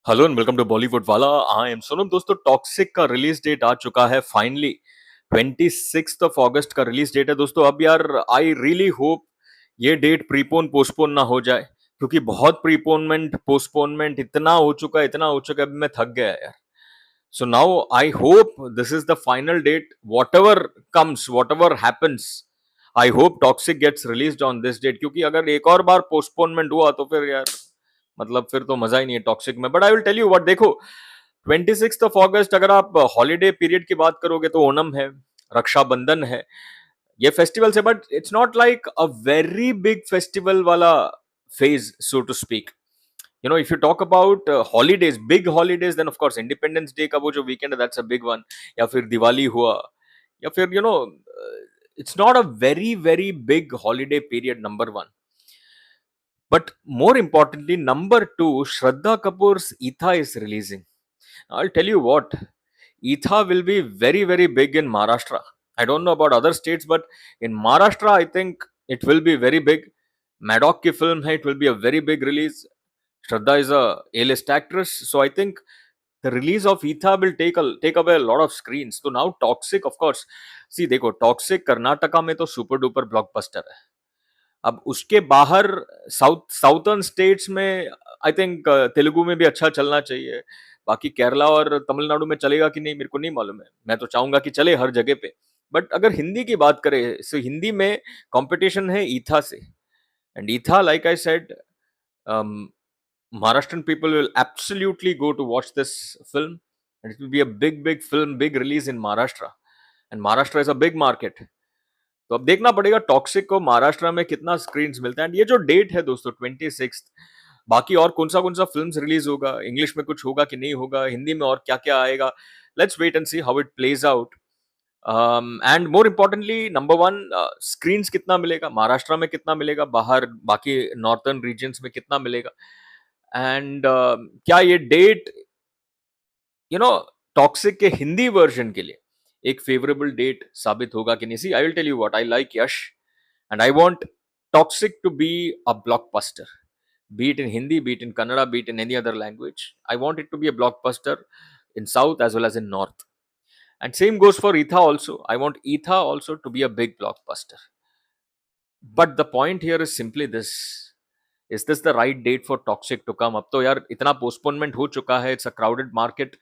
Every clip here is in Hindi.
Hello and welcome to Bollywood वाला। I am Sonam. दोस्तों, टॉक्सिक का रिलीज डेट आ चुका है फाइनली। 26 अगस्त का रिलीज डेट है दोस्तों। अब यार, आई रियली होप ये डेट प्रीपोन पोस्टपोन ना हो जाए, क्योंकि बहुत प्रीपोनमेंट पोस्टपोनमेंट इतना हो चुका है, इतना हो चुका है, अब मैं थक गया यार। So now I hope this is the final date. Whatever comes, whatever happens, I hope Toxic gets released on this date, क्योंकि अगर एक और बार पोस्टपोनमेंट हुआ तो फिर यार, मतलब फिर तो मजा ही नहीं है टॉक्सिक में। But I will tell you what, देखो, 26 अगस्त अगर आप हॉलीडे पीरियड की बात करोगे तो ओणम है, रक्षाबंधन है, ये फेस्टिवल्स है, but it's not like a very big festival वाला phase, so to speak. If you talk about holidays, big holidays, then of course independence day का वो जो वीकेंड है, दैट्स अ बिग वन। या फिर दिवाली हुआ, या फिर it's not a very very big holiday period, number one. But more importantly, number two, Shraddha Kapoor's Etha is releasing. I'll tell you what, Etha will be very, very big in Maharashtra. I don't know about other states, but in Maharashtra, I think it will be very big. Maddock की film है, it will be a very big release. Shraddha is a A-list actress, so I think the release of Etha will take away a lot of screens. So now Toxic, of course. See, देखो, Toxic कर्नाटका में तो सुपर डुपर ब्लॉकबस्टर है। अब उसके बाहर साउथर्न स्टेट्स में आई थिंक तेलुगु में भी अच्छा चलना चाहिए। बाकी केरला और तमिलनाडु में चलेगा कि नहीं मेरे को नहीं मालूम है। मैं तो चाहूंगा कि चले हर जगह पे। बट अगर हिंदी की बात करें, सो हिंदी में कंपटीशन है ईथा से। एंड ईथा, like I said, Maharashtrian people will absolutely go to watch this film, and it will be a big, big film, big release in Maharashtra. And Maharashtra is a big market. तो अब देखना पड़ेगा टॉक्सिक को महाराष्ट्र में कितना स्क्रीन्स मिलता है। एंड ये जो डेट है दोस्तों, 26, बाकी और कौन सा फिल्म्स रिलीज होगा, इंग्लिश में कुछ होगा कि नहीं होगा, हिंदी में और क्या क्या आएगा, let's wait and see how it plays out. And more importantly, number one, screens कितना मिलेगा महाराष्ट्र में, कितना मिलेगा बाहर बाकी नॉर्थर्न रीजन्स में, कितना मिलेगा। एंड क्या ये डेट टॉक्सिक के हिंदी वर्जन के लिए एक फेवरेबल डेट साबित होगा कि नहीं। See, I will tell you what, I like Yash and I want Toxic to be a blockbuster, be it in Hindi, be it in Kannada, be it in any other language. I want it to be a blockbuster in South as well as in North. And same goes for Etha also. I want Etha also to be a big blockbuster. But the point here is simply this. Is this the right date for Toxic to come? अब तो यार इतना पोस्टपोनमेंट हो चुका है, it's a crowded market,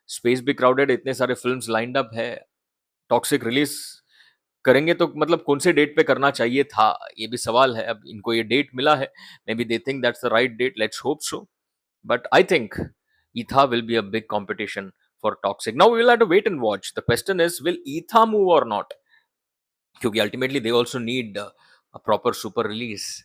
space भी क्राउडेड, इतने सारे फिल्म्स लाइंड अप है। टॉक्सिक रिलीज करेंगे तो मतलब कौन से डेट पे करना चाहिए था, ये भी सवाल है। अब इनको ये डेट मिला है, maybe they think that's the right date, let's hope so. But I think Etha will be a big competition for Toxic. Now we will have to wait and watch. The question is, will Etha move or not? क्योंकि ultimately they also need a proper super release.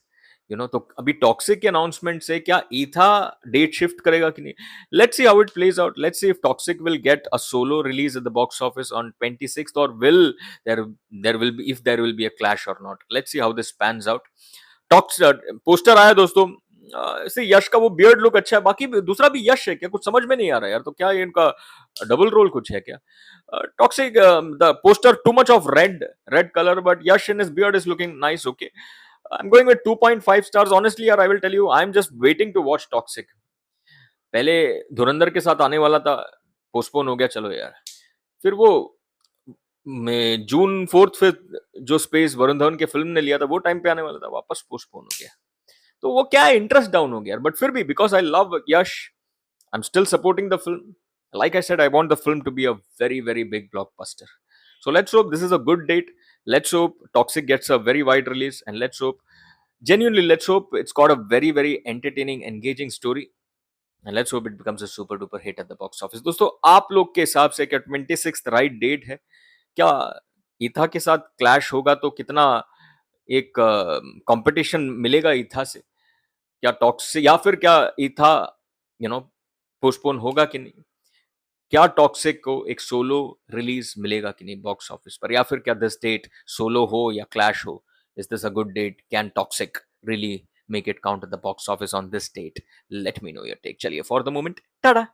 तो अभी टॉक्सिक के अनाउंसमेंट से क्या ईथा डेट शिफ्ट करेगा कि नहीं, let's see how it plays out. Let's see if Toxic will get a solo release at the box office on 26th, or will there will be, if there will be a clash or not. Let's see how this pans out. टॉक्स पोस्टर आया दोस्तों, इससे यश का वो बियर्ड लुक अच्छा है, बाकी दूसरा भी यश है क्या, कुछ समझ में नहीं आ रहा यार। तो क्या ये इनका डबल रोल कुछ है क्या? Toxic, the poster too much of red color, but Yash in his beard is looking nice. Okay, I'm going with 2.5 stars. Honestly, यार, I will tell you, I'm just waiting to watch Toxic. पहले धुरंधर के साथ आने वाला था, पोस्टपोन हो गया, चलो यार। फिर वो में June 4th 5th जो स्पेस वरुण धवन के फिल्म ने लिया था, वो टाइम पे आने वाला था, वापस पोस्टपोन हो गया। तो वो क्या है, इंटरेस्ट डाउन हो गया। बट फिर भी because I love Yash, I am still supporting the film. Like I said, I want the film to be a very, very big blockbuster. So let's hope this is a good date. Let's hope Toxic gets a very wide release, and let's hope it's got a very, very entertaining, engaging story. And let's hope it becomes a super duper hit at the box office. दोस्तों, आप लोग के हिसाब से क्या 26th राइट डेट है? क्या ईथा के साथ क्लैश होगा तो कितना एक कंपटीशन मिलेगा ईथा से? क्या टॉक्सिक, या फिर क्या ईथा पोस्टपोन होगा कि नहीं? क्या टॉक्सिक को एक सोलो रिलीज मिलेगा कि नहीं बॉक्स ऑफिस पर, या फिर क्या दिस डेट सोलो हो या क्लैश हो, is this a good date? Can Toxic really make it count at the box office on this date? Let me know your take. चलिए, फॉर द मोमेंट, टाटा।